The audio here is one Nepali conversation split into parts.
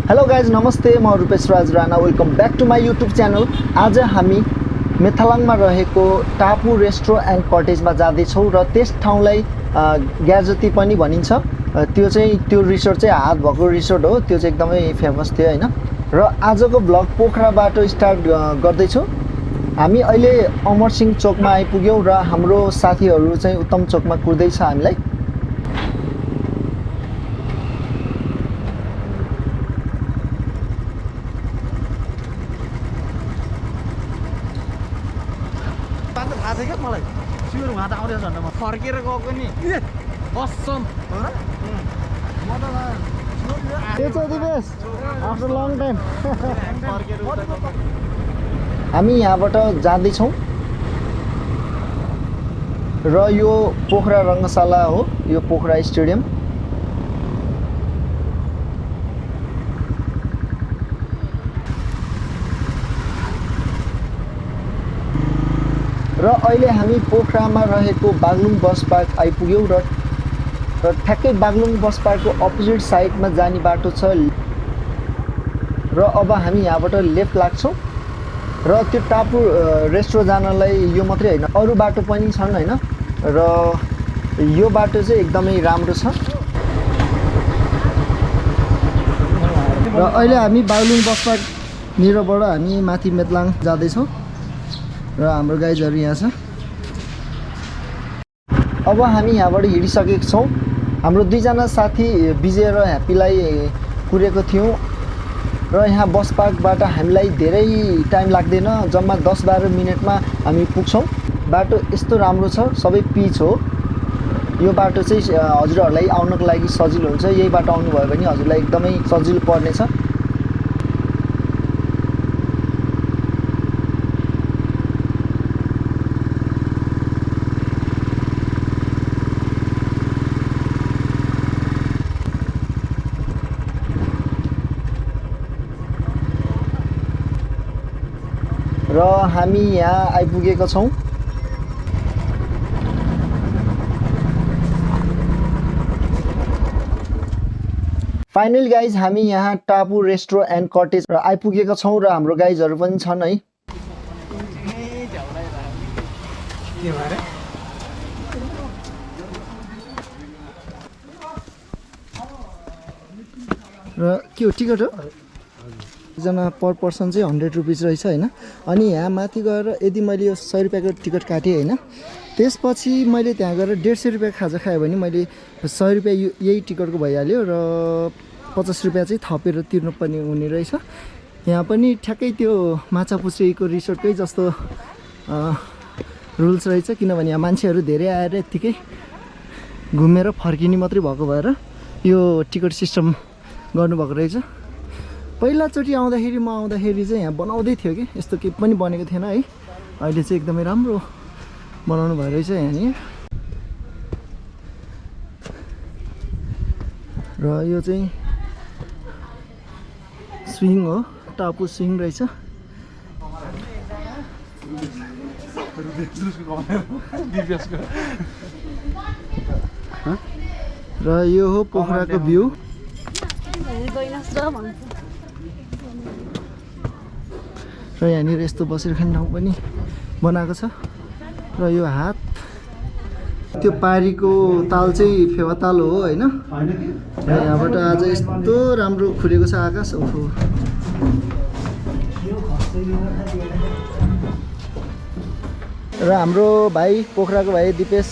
हेलो गाइज नमस्ते म Rupesh Rana welcome back to my YouTube channel. आज हामी मेथलाङमा रहेको टापु रेस्ट्रो एन्ड कटेजमा जाँदैछौँ र त्यस ठाउँलाई ग्यार्जती पनि भनिन्छ। त्यो रिसोर्ट चाहिँ हात भएको रिसोर्ट हो। त्यो चाहिँ एकदमै फेमस थियो हैन। र आजको ब्लग पोखराबाट स्टार्ट गर्दैछु। हामी अहिले अमरसिंह चोकमा आइपुग्यौँ र हाम्रो साथीहरू चाहिँ उत्तम चोकमा कुर्दैछ हामीलाई। फर्केर गएको नि कसम हो र म त दिपेश आफ्टर लङ टाइम हामी यहाँबाट जाँदैछौँ र यो पोखरा रङ्गशाला हो, यो पोखरा स्टेडियम। र अहिले हामी पोखरामा रहेको बागलुङ बस पार्क आइपुग्यौँ र ठ्याक्कै बागलुङ बस पार्कको अपोजिट साइडमा जाने बाटो छ र अब हामी यहाँबाट लेफ्ट लाग्छौँ र त्यो टापु रेस्ट्रो जानलाई यो मात्रै होइन अरू बाटो पनि छन् हैन। र यो बाटो चाहिँ एकदमै राम्रो छ। र अहिले हामी बागलुङ बस पार्क निरबाट हामी माथि मेतलाङ जाँदैछौँ र हाम्रो गाइजहरू यहाँ छ। अब हामी यहाँबाट हिँडिसकेका छौँ। हाम्रो दुईजना साथी विजय र ह्याप्पीलाई कुरेको थियौँ र यहाँ बस पार्कबाट हामीलाई धेरै टाइम लाग्दैन, जम्मा 10-12 मिनटमा हामी पुग्छौँ। बाटो यस्तो राम्रो छ, सबै पिच हो। यो बाटो चाहिँ हजुरहरूलाई आउनको लागि सजिलो हुन्छ। यही बाटो आउनुभयो भने हजुरलाई एकदमै सजिलो पर्नेछ। र हामी यहाँ आइपुगेका छौँ। फाइनल गाइज हामी यहाँ टापु रेस्ट्रो एन्ड कटेज र आइपुगेका छौँ र हाम्रो गाइजहरू पनि छन् है। र के हो टिकट हो? एकजना पर पर्सन चाहिँ 100 रुपिस रहेछ हैन। अनि यहाँ माथि गएर यदि मैले यो 100 रुपियाँको टिकट काटेँ हैन, त्यसपछि मैले त्यहाँ गएर 150 रुपियाँ खाजा खाएँ भने मैले 100 रुपियाँ यही टिकटको भइहाल्यो र 50 रुपियाँ चाहिँ थपेर तिर्नुपर्ने हुने रहेछ। यहाँ पनि ठ्याक्कै त्यो माछापुछ्रेको रिसोर्टकै जस्तो रुल्स रहेछ, किनभने यहाँ मान्छेहरू धेरै आएर यत्तिकै घुमेर फर्किने मात्रै भएको भएर यो टिकट सिस्टम गर्नुभएको रहेछ। पहिलाचोटि आउँदाखेरि चाहिँ यहाँ बनाउँदै थियो कि यस्तो केही पनि बनेको थिएन है। अहिले चाहिँ एकदमै राम्रो बनाउनु भयो रहेछ यहाँनिर। र यो चाहिँ स्विङ हो, टापु स्विङ रहेछ। र यो हो पोखराको भ्यू। र यहाँनिर यस्तो बसेर खाने ठाउँ पनि बनाएको छ। र यो हात त्यो पारीको ताल चाहिँ फेवाताल हो हैन। र यहाँबाट आज यस्तो राम्रो खुलेको छ आकाश। ओहो, र हाम्रो भाइ पोखराको भाइ दिपेश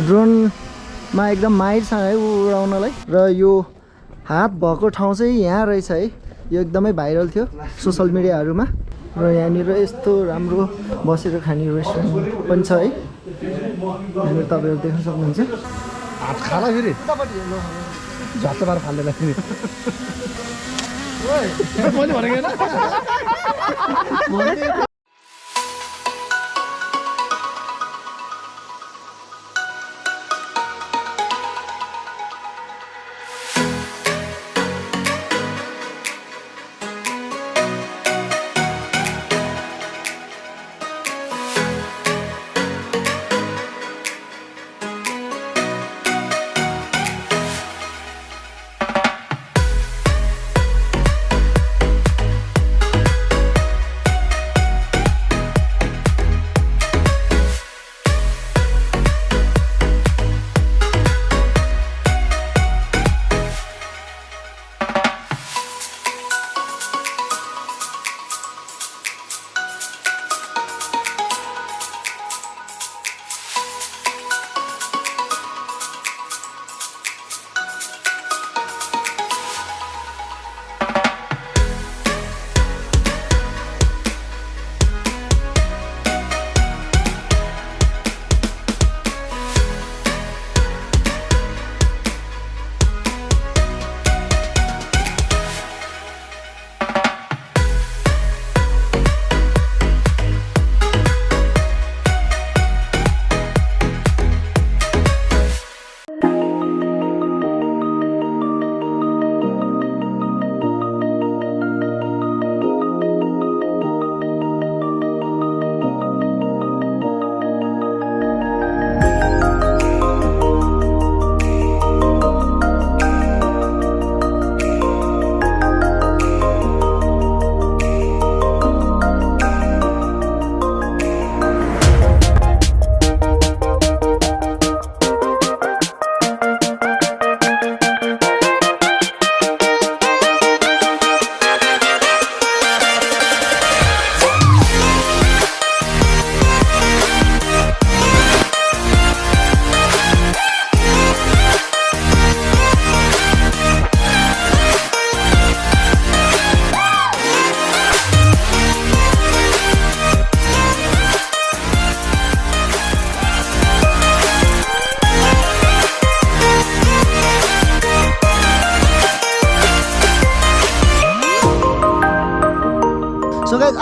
ड्रोनमा एकदम माहिर छ है उडाउनलाई। र यो हात भएको ठाउँ चाहिँ यहाँ रहेछ है। यो एकदमै भाइरल थियो सोसल मिडियाहरूमा। र यहाँनिर यस्तो राम्रो बसेर खाने रेस्टुरेन्ट पनि छ है। यहाँनिर तपाईँहरू देख्न सक्नुहुन्छ। हात खाला फेरि झट्ट बार फाल्दैन फेरि मैले भनेको हैन।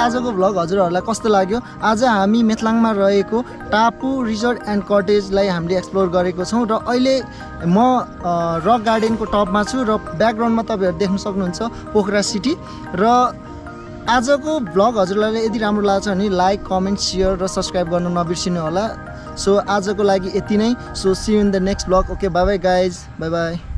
आजको भ्लग हजुरहरूलाई कस्तो लाग्यो आज हामी मेथलाङमा रहेको टापु रिजोर्ट एन्ड कटेजलाई हामीले एक्सप्लोर गरेको छौँ र अहिले म रक गार्डनको टपमा छु र ब्याकग्राउन्डमा तपाईँहरू देख्न सक्नुहुन्छ पोखरा सिटी र आजको भ्लग हजुरलाई यदि राम्रो लाग्छ भने लाइक कमेन्ट सेयर र सब्सक्राइब गर्न नबिर्सिनु होला सो आजको लागि यति नै so see you in the next vlog okay bye bye guys bye by